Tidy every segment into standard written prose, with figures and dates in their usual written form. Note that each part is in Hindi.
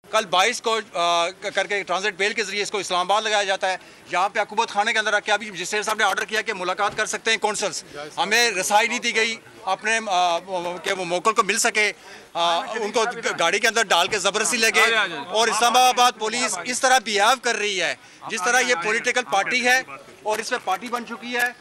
कल 22 को करके ट्रांजिट बेल के जरिए इसको इस्लामाबाद लगाया जाता है। यहाँ पे हुकूमत खाने के अंदर रख के अभी मजिस्ट्रेट साहब ने ऑर्डर किया कि मुलाकात कर सकते हैं कौंसल्स, हमें रसाई नहीं दी गई अपने के वो मोकल को मिल सके, उनको गाड़ी के अंदर डाल के ज़बरदस्ती ले गए। और इस्लामाबाद पुलिस इस तरह बिहेव कर रही है जिस तरह ये पॉलिटिकल पार्टी है और इसमें पार्टी बन चुकी है।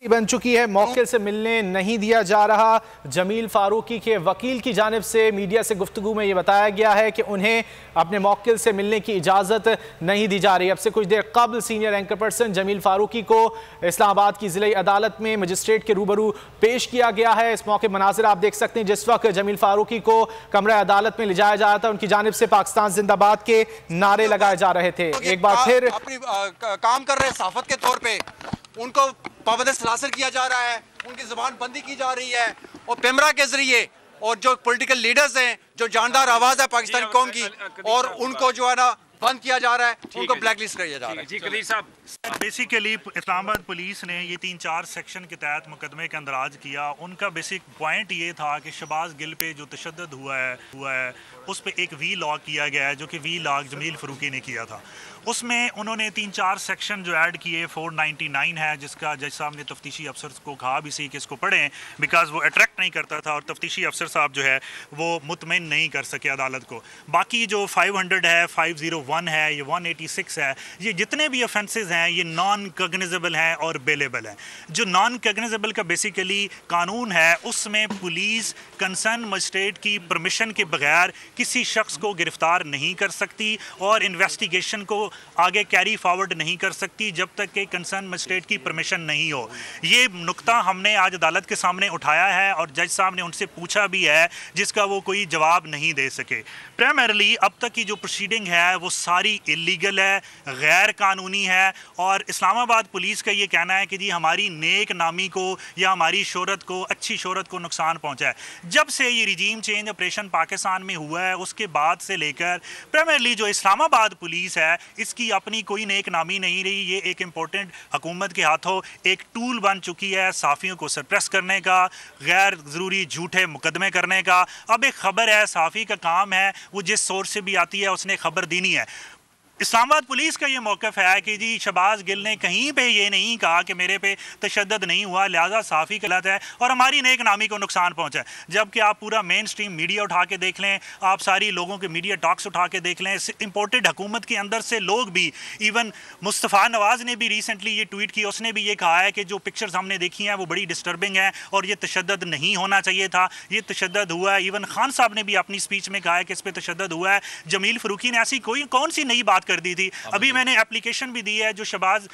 बन चुकी है, मौके से मिलने नहीं दिया जा रहा। जमील फारूकी के वकील की जानिब से मीडिया से गुफ्तगू में ये बताया गया है कि उन्हें अपने मौकिल से मिलने की इजाज़त नहीं दी जा रही। अब से कुछ देर कबल senior anchor person Jameel Farooqui को इस्लामाबाद की ज़िला अदालत में मजिस्ट्रेट के रूबरू पेश किया गया है। इस मौके मनाज़िर आप देख सकते हैं। जिस वक्त जमील फारूकी को कमरा अदालत में ले जाया जा रहा था, उनकी जानिब से पाकिस्तान जिंदाबाद के नारे लगाए जा रहे थे। एक बार फिर अपनी काम कर रहे सहाफत के तौर पर उनको पाबंद सलासिल किया जा रहा है, उनकी ज़बान बंदी की जा रही है और पेमरा के जरिए और जो पॉलिटिकल लीडर्स हैं जो जानदार आवाज़ है पाकिस्तानी कौम की, और उनको जो है ना बंद किया जा रहा है, उनको ब्लैक लिस्ट किया जा रहा है। जी कदीर साहब, बेसिकली इस्लामाबाद पुलिस ने ये 3-4 सेक्शन के तहत मुकदमे का अंदराज किया। उनका बेसिक पॉइंट ये था कि शहबाज गिल पे जो तशद्दुद हुआ है उस पर एक वी लॉग किया गया है, जो कि वी लॉग जमील फरूकी ने किया था। उसमें उन्होंने 3-4 सेक्शन जो ऐड किए। 499 है जिसका जज साहब ने तफ्तीशी अफसर को कहा भी सी कि इसको पढ़ें, बिकॉज वो अट्रैक्ट नहीं करता था और तफ्तीशी अफसर साहब जो है वो मुतमईन नहीं कर सके अदालत को। बाकी जो 500 है, 501 है, ये 186 है, ये जितने भी ऑफेंसेस हैं ये नॉन कॉग्निजेबल हैं और बेलेबल हैं। जो नॉन कॉग्निजेबल का बेसिकली कानून है उसमें पुलिस कंसर्न मजिस्ट्रेट की परमिशन के बगैर किसी शख्स को गिरफ्तार नहीं कर सकती और इन्वेस्टिगेशन को आगे कैरी फॉरवर्ड नहीं कर सकती जब तक कि कंसर्न मजिस्ट्रेट की परमिशन नहीं हो। ये नुक्ता हमने आज अदालत के सामने उठाया है और जज साहब ने उनसे पूछा भी है, जिसका वो कोई जवाब नहीं दे सके। प्राइमरली अब तक की जो प्रोसीडिंग है वो सारी इलीगल है, गैर कानूनी है और इस्लामाबाद पुलिस का ये कहना है कि जी हमारी नेक नामी को या हमारी शोहरत को, अच्छी शोहरत को नुकसान पहुँचा है। जब से ये रिजीम चेंज ऑपरेशन पाकिस्तान में हुआ है उसके बाद से लेकर प्राइमरली जो इस्लामाबाद पुलिस है इसकी अपनी कोई नेक नामी नहीं रही। ये एक इम्पोर्टेंट हुकूमत के हाथों एक टूल बन चुकी है सहाफ़ियों को सरप्रेस करने का, गैर ज़रूरी झूठे मुकदमे करने का। अब एक ख़बर है, सहाफ़ी का काम है वो जिस सोर्स से भी आती है उसने खबर देनी है। इस्लामाबाद पुलिस का ये मौक़िफ़ है कि जी शहबाज गिल ने कहीं पे ये नहीं कहा कि मेरे पे तशद्दुद नहीं हुआ, लिहाजा साफ़ी गलत है और हमारी नेक नामी को नुकसान पहुंचा है। जबकि आप पूरा मेन स्ट्रीम मीडिया उठा के देख लें, आप सारी लोगों के मीडिया टॉक्स उठा के देख लें, इम्पोर्टेड हुकूमत के अंदर से लोग भी, इवन मुस्तफ़ा नवाज़ ने भी रिसेंटली ये ट्वीट किया, उसने भी ये कहा है कि जो पिक्चर्स हमने देखी हैं वो बड़ी डिस्टर्बिंग है और ये तशद्दुद नहीं होना चाहिए था, ये तशद्दुद हुआ है। इवन खान साहब ने भी अपनी स्पीच में कहा है कि इस पर तशद्दुद हुआ है। जमील फरूकी ने ऐसी कौन सी नई बात कर दी थी? अभी मैंने एप्लीकेशन भी दी है जो शहबाज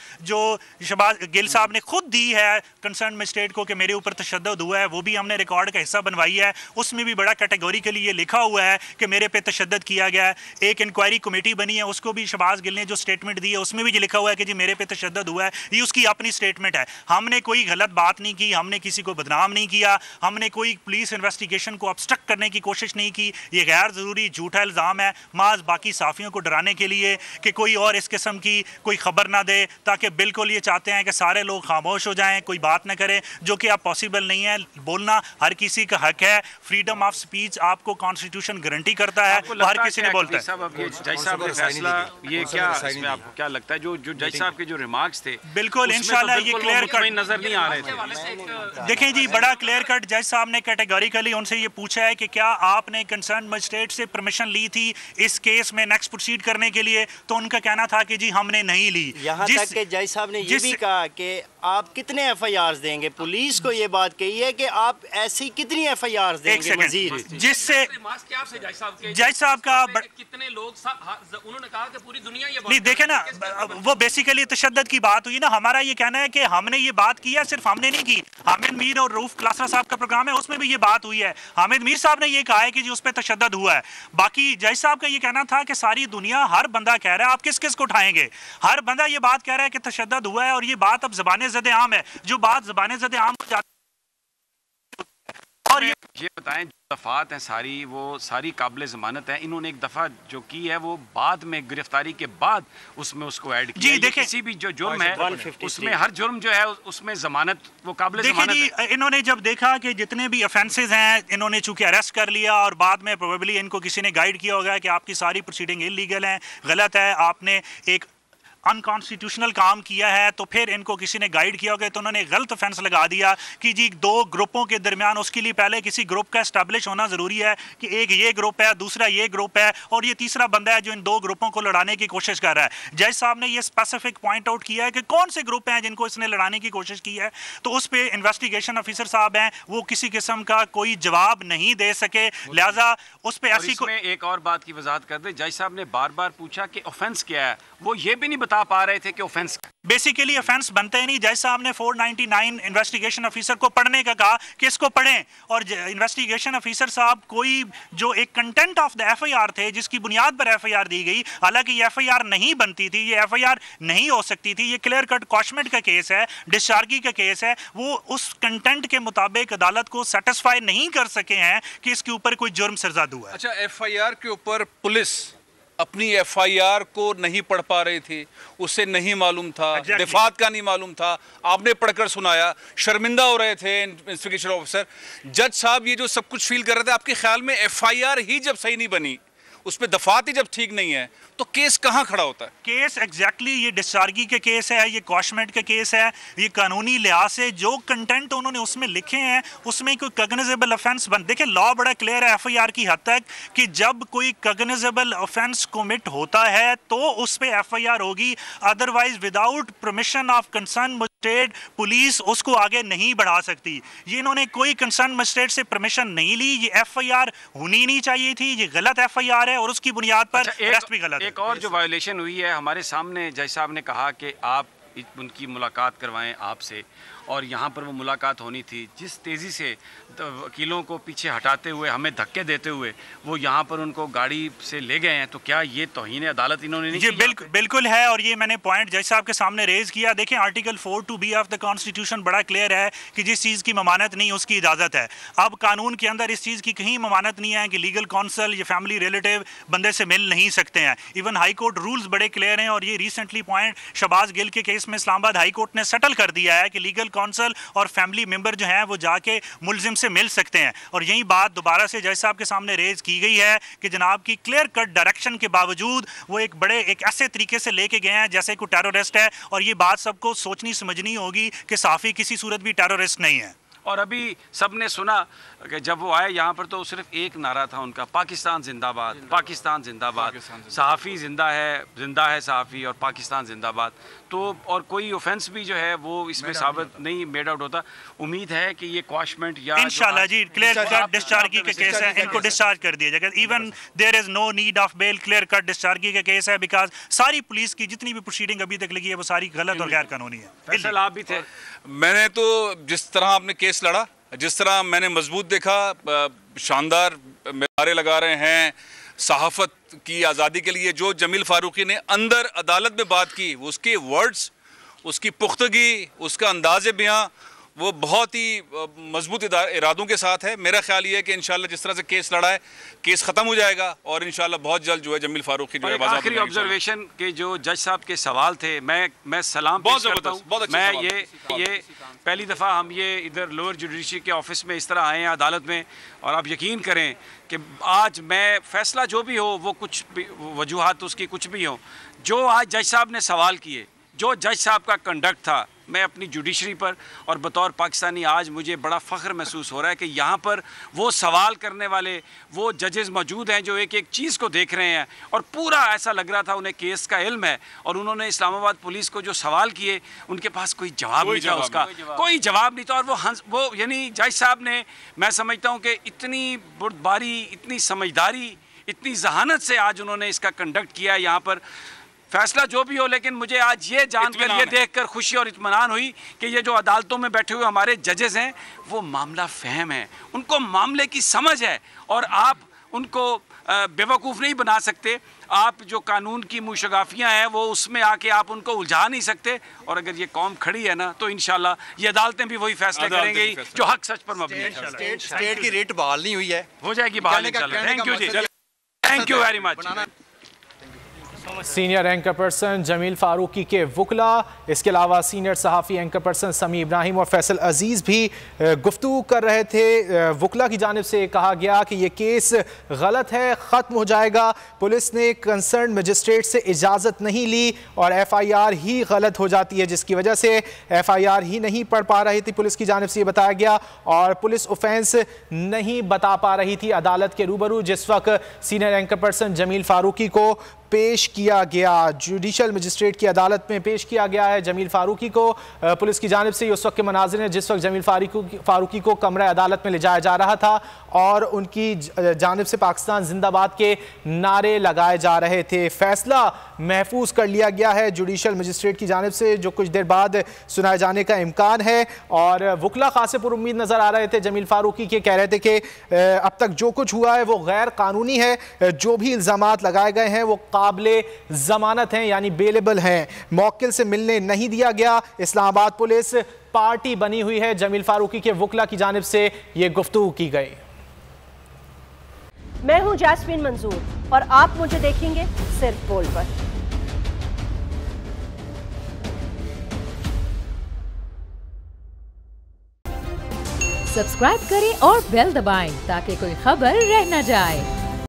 गिल साहब ने खुद दी है कंसर्न मजिस्ट्रेट को कि मेरे ऊपर तशद्दुद हुआ है, वो भी हमने रिकॉर्ड का हिस्सा बनवाई है। उसमें भी बड़ा कैटेगोरिकली ये लिखा हुआ है कि मेरे पे तशद्दुद किया गया है। एक इंक्वायरी कमेटी बनी है, उसको भी शहबाज गिल ने जो स्टेटमेंट दी है उसमें भी ये लिखा हुआ है कि जी मेरे पे तशद्दुद हुआ है। ये उसकी अपनी स्टेटमेंट है। हमने कोई गलत बात नहीं की, हमने किसी को बदनाम नहीं किया, हमने कोई पुलिस इन्वेस्टिगेशन को ऑब्स्ट्रक्ट करने की कोशिश नहीं की। ये गैर ज़रूरी झूठा इल्ज़ाम है माज बाकी साफ़ियों को डराने के लिए कि कोई और इस किस्म की कोई खबर ना दे, ताकि बिल्कुल ये चाहते हैं कि सारे लोग खामोश हो जाएं, कोई बात ना करें, जो कि अब पॉसिबल नहीं है। बोलना हर किसी का हक है, फ्रीडम ऑफ स्पीच आपको कॉन्स्टिट्यूशन गारंटी करता है, हर किसी ने बोलता है। जज साहब का फैसला ये क्या, इसमें आपको क्या लगता है जो जज साहब के जो रिमार्क्स थे बिल्कुल इंशाल्लाह ये क्लियर कट नजर नहीं आ रहे थे? देखें जी बड़ा क्लियर कट जज साहब ने कैटेगोरिकली उनसे ये पूछा है कि क्या आपने कंसर्न मजिस्ट्रेट से परमिशन ली थी इस केस में नेक्स्ट प्रोसीड करने के लिए, तो उनका कहना था कि जी हमने नहीं ली। यहाँ तक के जज साहब ने ये भी कहा कि आप कितने FIRs देंगे, पुलिस को ये बात कही है कि आप ऐसी कितनी FIRs देंगे मजीद, जिससे जज साहब का कितने लोग उन्होंने कहा कि पूरी दुनिया ये नहीं देखे ना, वो बेसिकली तशद्दुद की बात हुई ना। हमारा ये कहना है कि हमने ये बात की है, सिर्फ हमने नहीं की, हामिद मीर और रऊफ क्लासरा साहब का प्रोग्राम है उसमें भी ये बात हुई है। हामिद मीर साहब ने ये कहा है कि जी उस पर तशद्दुद हुआ है। बाकी जज साहब का ये कहना था कि सारी दुनिया, हर बंदा कह रहा है, आप किस किस को उठाएंगे, हर बंदा ये बात कह रहा है कि तशद्दुद हुआ है और ये बात अब ज़बाने ज़द आम है। जो बात ज़बाने ज़द आम हो जाती है और ये बताएं, दफात हैं सारी, वो सारी काबिल ज़मानत है। इन्होंने एक दफ़ा जो की है वो बाद में गिरफ्तारी के बाद उसमें उसको ऐड किया। जी देखिए, किसी भी जो जुर्म है उसमें हर जुर्म जो है उसमें ज़मानत वो काबिल ज़मानत है। इन्होंने जब देखा कि जितने भी ऑफेंसेस हैं, इन्होंने चूंकि अरेस्ट कर लिया और बाद में प्रोबेबली इनको किसी ने गाइड किया होगा कि आपकी सारी प्रोसीडिंग इलीगल है, गलत है, आपने एक अनकॉन्स्टिट्यूशनल काम किया है, तो फिर इनको किसी ने गाइड किया होगा, तो उन्होंने गलत ऑफेंस लगा दिया कि जी दो ग्रुपों के दरमियान, उसके लिए पहले किसी ग्रुप का एस्टैब्लिश होना ज़रूरी है कि एक ये ग्रुप है, दूसरा ये ग्रुप है और ये तीसरा बंदा है जो इन दो ग्रुपों को लड़ाने की कोशिश कर रहा है। जज साहब ने ये स्पेसिफिक पॉइंट आउट किया है कि कौन से ग्रुप हैं जिनको इसने लड़ाने की कोशिश की है, तो उस पर इन्वेस्टिगेशन ऑफिसर साहब हैं, वो किसी किस्म का कोई जवाब नहीं दे सके, लिहाजा उस पर ऐसी एक और बात की वजाहत कर दे। जज साहब ने बार बार पूछा कि ऑफेंस क्या है, वो ये भी नहीं बता पा रहे थे कि ऑफेंस बेसिकली ऑफेंस बनता ही नहीं। जज साहब ने 499 इन्वेस्टिगेशन ऑफिसर को पढ़ने का कहा कि इसको पढ़ें, और इन्वेस्टिगेशन ऑफिसर साहब कोई जो एक कंटेंट ऑफ द एफआईआर थे जिसकी बुनियाद पर एफआईआर दी गई, हालांकि ये एफआईआर नहीं बनती थी, ये एफआईआर नहीं हो सकती थी, ये क्लियर कट कॉशमेट का केस है, डिस्चार्गी का केस है, वो उस कंटेंट के मुताबिक अदालत को सेटिस्फाई नहीं कर सके हैं कि इसके ऊपर कोई जुर्म सरजद हुआ है। अच्छा, एफआईआर के ऊपर पुलिस अपनी एफआईआर को नहीं पढ़ पा रही थी, उसे नहीं मालूम था, दिफात का नहीं मालूम था, आपने पढ़कर सुनाया, शर्मिंदा हो रहे थे इन्वेस्टिगेशन ऑफिसर। जज साहब ये जो सब कुछ फील कर रहे थे, आपके ख्याल में एफआईआर ही जब सही नहीं बनी, उसमें दफात ही जब ठीक नहीं है, तो केस कहाँ खड़ा होता है? केस एग्जैक्टली ये डिस्चार्गी के केस है, ये कॉशमेट का केस है, ये कानूनी लिहाज से जो कंटेंट उन्होंने उसमें लिखे हैं उसमें कोई कॉग्निजेबल ऑफेंस बन, देखिए लॉ बड़ा क्लियर है एफआईआर की हद तक कि जब कोई कॉग्निजेबल ऑफेंस कमिट होता है तो उस पर एफआईआर होगी, otherwise without permission of concern magistrate police उसको आगे नहीं बढ़ा सकती। ये इन्होंने कोई कंसर्न मजिस्ट्रेट से परमिशन नहीं ली, ये एफआईआर होनी नहीं चाहिए थी, ये गलत एफआईआर है और उसकी बुनियाद पर अरेस्ट भी गलत है। एक और जो वायोलेशन हुई है, हमारे सामने जज साहब ने कहा कि आप उनकी मुलाकात करवाएं आपसे, और यहाँ पर वो मुलाकात होनी थी। जिस तेज़ी से वकीलों को पीछे हटाते हुए, हमें धक्के देते हुए वो यहाँ पर उनको गाड़ी से ले गए हैं, तो क्या ये तौहीन अदालत इन्होंने नहीं की? बिल्कुल है, और ये मैंने पॉइंट जज साहब के सामने रेज किया। देखें article 4(2)(b) of the constitution बड़ा क्लियर है कि जिस चीज़ की ममानत नहीं उसकी इजाज़त है। अब कानून के अंदर इस चीज़ की कहीं ममानत नहीं है कि लीगल काउंसिल या फैमिली रिलेटिव बंदे से मिल नहीं सकते हैं। इवन हाई कोर्ट रूल्स बड़े क्लियर हैं, और ये रिसेंटली पॉइंट शहबाज गिल के केस में इस्लामाबाद हाई कोर्ट ने सेटल कर दिया है कि लीगल काउंसिल और फैमिली मेंबर जो हैं वो जाके मुलजिम से मिल सकते हैं। और यही बात दोबारा से जज साहब के सामने रेज की गई है कि जनाब की क्लियर कट डायरेक्शन के बावजूद वो एक ऐसे तरीके से लेके गए हैं जैसे कोई टेररिस्ट है, और ये बात सबको सोचनी समझनी होगी कि साफ़ी किसी सूरत भी टेररिस्ट नहीं है। और अभी सबने सुना कि जब वो आए यहाँ पर तो सिर्फ एक नारा था उनका, पाकिस्तान जिंदाबाद, पाकिस्तान जिंदाबाद, सहाफ़ी जिंदा है सहाफ़ी, और पाकिस्तान जिंदाबाद। तो और कोई ऑफेंस भी जो है वो इसमें साबित नहीं मेड आउट होता। उम्मीद है कि ये क्वाशमेंट या इंशाल्लाह जी क्लियर कट डिस्चार्गी के केस है, इनको डिस्चार्ज कर दिया जाएगा। Even there is no need of bail, clear cut discharge का केस है, बिकॉज सारी पुलिस की जितनी भी प्रोसीडिंग अभी तक लगी है वो सारी गलत और गैर कानूनी है। फैसल आप भी थे। मैंने तो जिस तरह आपने केस लड़ा, जिस तरह मैंने मजबूत देखा, शानदार नारे लगा रहे हैं सहाफ़त की आज़ादी के लिए। जो जमील फारूकी ने अंदर अदालत में बात की, उसके वर्ड्स, उसकी पुख्तगी, उसका अंदाज़े बयां, वो बहुत ही मजबूत इरादों के साथ है। मेरा ख्याल ये है कि इंशाल्लाह जिस तरह से केस लड़ा है, केस ख़त्म हो जाएगा और इंशाल्लाह बहुत जल्द जो है जमील फारूकी जो है आखिरी ऑब्जर्वेशन के जो जज साहब के सवाल थे, मैं सलाम पेश करता हूं। मैं ये पहली दफ़ा हम ये इधर लोअर जुडिशरी के ऑफिस में इस तरह आए हैं अदालत में, और आप यकीन करें कि आज मैं फैसला जो भी हो, वो कुछ भी वजूहात उसकी कुछ भी हो, जो आज जज साहब ने सवाल किए, जो जज साहब का कंडक्ट था, मैं अपनी जुडिशरी पर और बतौर पाकिस्तानी आज मुझे बड़ा फ़ख्र महसूस हो रहा है कि यहाँ पर वो सवाल करने वाले वो जजेस मौजूद हैं जो एक एक चीज़ को देख रहे हैं, और पूरा ऐसा लग रहा था उन्हें केस का इल्म है, और उन्होंने इस्लामाबाद पुलिस को जो सवाल किए उनके पास कोई जवाब नहीं था, उसका कोई जवाब नहीं था। और वो यानी जज साहब ने, मैं समझता हूँ कि इतनी बुर्दबारी, इतनी समझदारी, इतनी जहानत से आज उन्होंने इसका कंडक्ट किया यहाँ पर। फैसला जो भी हो, लेकिन मुझे आज ये जानकर, ये देखकर खुशी और इत्मीनान हुई कि ये जो अदालतों में बैठे हुए हमारे जजेस हैं वो मामला फ़हम है, उनको मामले की समझ है, और आप उनको बेवकूफ़ नहीं बना सकते। आप जो कानून की मुशगाफियाँ हैं वो उसमें आके आप उनको उलझा नहीं सकते। और अगर ये कौम खड़ी है ना तो इंशाल्लाह ये अदालतें भी वही फैसले करेंगी जो हक सच पर मबनी है। स्टेट की रेट बहाल नहीं हुई है, हो जाएगी बहाल इंशाल्लाह। थैंक यू जी, thank you very much. Senior anchor person Jameel Farooqui के वकला, इसके अलावा सीनियर सहाफ़ी एंकर पर्सन समी इब्राहिम और फैसल अजीज़ भी गुफ्तगू कर रहे थे। वकला की जानिब से कहा गया कि ये केस गलत है, ख़त्म हो जाएगा। पुलिस ने कंसर्न मजिस्ट्रेट से इजाज़त नहीं ली और FIR ही गलत हो जाती है, जिसकी वजह से FIR ही नहीं पढ़ पा रही थी। पुलिस की जानिब से ये बताया गया और पुलिस ऑफेंस नहीं बता पा रही थी अदालत के रूबरू। जिस वक्त senior anchor person Jameel Farooqui को पेश किया गया, जुडिशल मजिस्ट्रेट की अदालत में पेश किया गया है जमील फारूकी को। पुलिस की जानिब से उस वक्त के मनाज़िर हैं जिस वक्त जमील फारूकी को कमरा अदालत में ले जाया जा रहा था और उनकी जानिब से पाकिस्तान जिंदाबाद के नारे लगाए जा रहे थे। फैसला महफूज कर लिया गया है जुडिशल मजिस्ट्रेट की जानिब से, जो कुछ देर बाद सुनाए जाने का इम्कान है। और वकला खासे पुरुम्मीद नज़र आ रहे थे जमील फारूकी के, कह रहे थे कि अब तक जो कुछ हुआ है वो गैर कानूनी है, जो भी इल्ज़ामात लगाए गए हैं वो काबिले जमानत हैं, यानी बेलेबल हैं। मौकिल से मिलने नहीं दिया गया। इस्लामाबाद पुलिस पार्टी बनी हुई है। जमील फारूकी के वकला की जानिब से ये गुफ्तगू की गई। मैं हूं जैस्मीन मंजूर और आप मुझे देखेंगे सिर्फ बोल पर। सब्सक्राइब करें और बेल दबाएं ताकि कोई खबर रह न जाए।